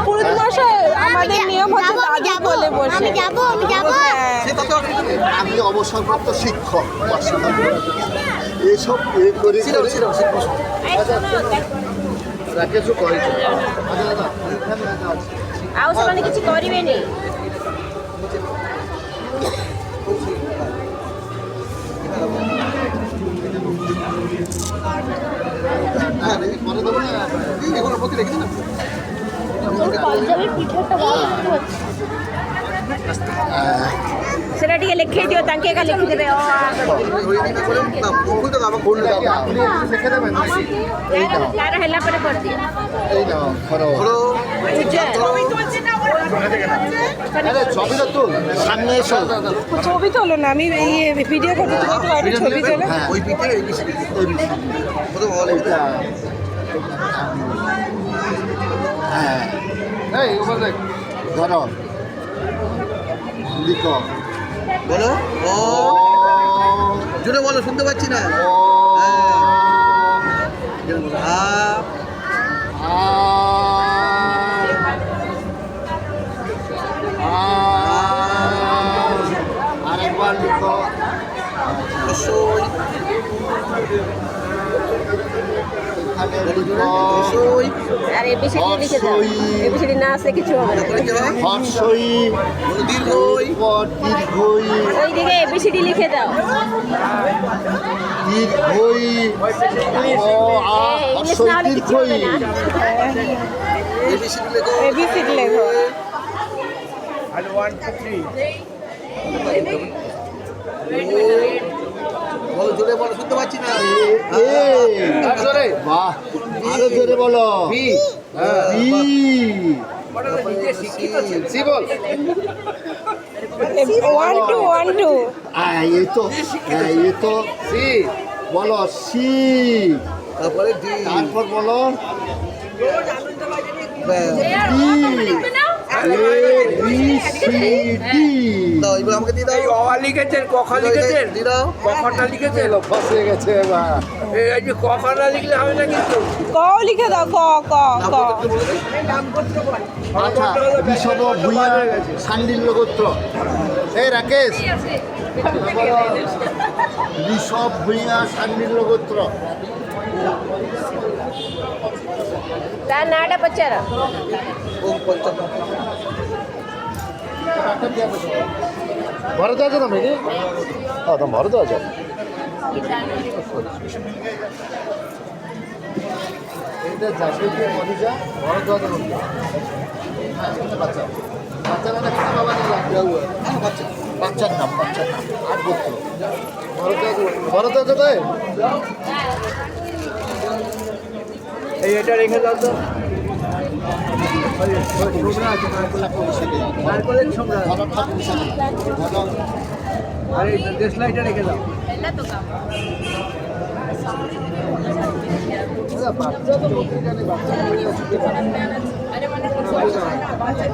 পুরোহিত মশাই আমাদের নিয়ম হচ্ছে দাদু বলে বসে। আমি অবসরপ্রাপ্ত শিক্ষক এসব করে কিছু করে ଆଉ ସେମାନେ କିଛି କରିବେନି। সেটা ଟିକେ ଲେଖେଇ ଦିଅ ତାଙ୍କେ ଏକା ଲେଖିଦେବେ। ତାର ହେଲା ପରେ କରିଦିଅ। ছবি তোলো না, আমি ভিডিও করতে ছবি তোলো। ধরো লিখো বলো ও জোরে বলো, শুনতে পাচ্ছি না। আরেকবার লিখো আর এবিসিডি লিখে দাও। এবিসিডি না আসলে কিছু হবে না। দীর্ঘই ওইদিকে এবিসিডি লিখে দাও। দীর্ঘই ইংলিশ না হলে কিছু হবে না। এবিসিডি লেখো। বলো জোরে বলো, শুনতে পাচ্ছি না। বাহ, আরো জোরে বলো। ওয়ান টু এই তো বলো সি, তারপরে ডি, তারপর বলো দাও এবার আমাকে দিয়ে দাও। অ লিখেছেন, কখা লিখেছেন, দিয়ে দাও। কখটা লিখেছেন। ফসে গেছে এবার। এই যে কখটা লিখলে হবে না কিন্তু। ক লিখে দাও। ক আচ্ছা, বিষব ভূঁইয়া সান্ডিল্য গোত্র। এই রাকেশ, বিষব ভূঁইয়া সান্ডিল্য গোত্র। ତା ନାଁଟା ପଚାର। ଭରଦ୍ୱାଜ ତମେ କି? ହଁ ତମ ଭରଦ୍ୱାଜ। এইটা জাগরিত মধুজা ভরদ্বাজ মন্দির। বাচ্চা বাচ্চা মানে খানা বাবা বাচ্চার নাম আর গোত্র ভরদ্বাজ তাই। এই এটা রেখে দাও তো। আর এই দেশলাইটা রেখে দাও। বাচ্চা তো বাচ্চা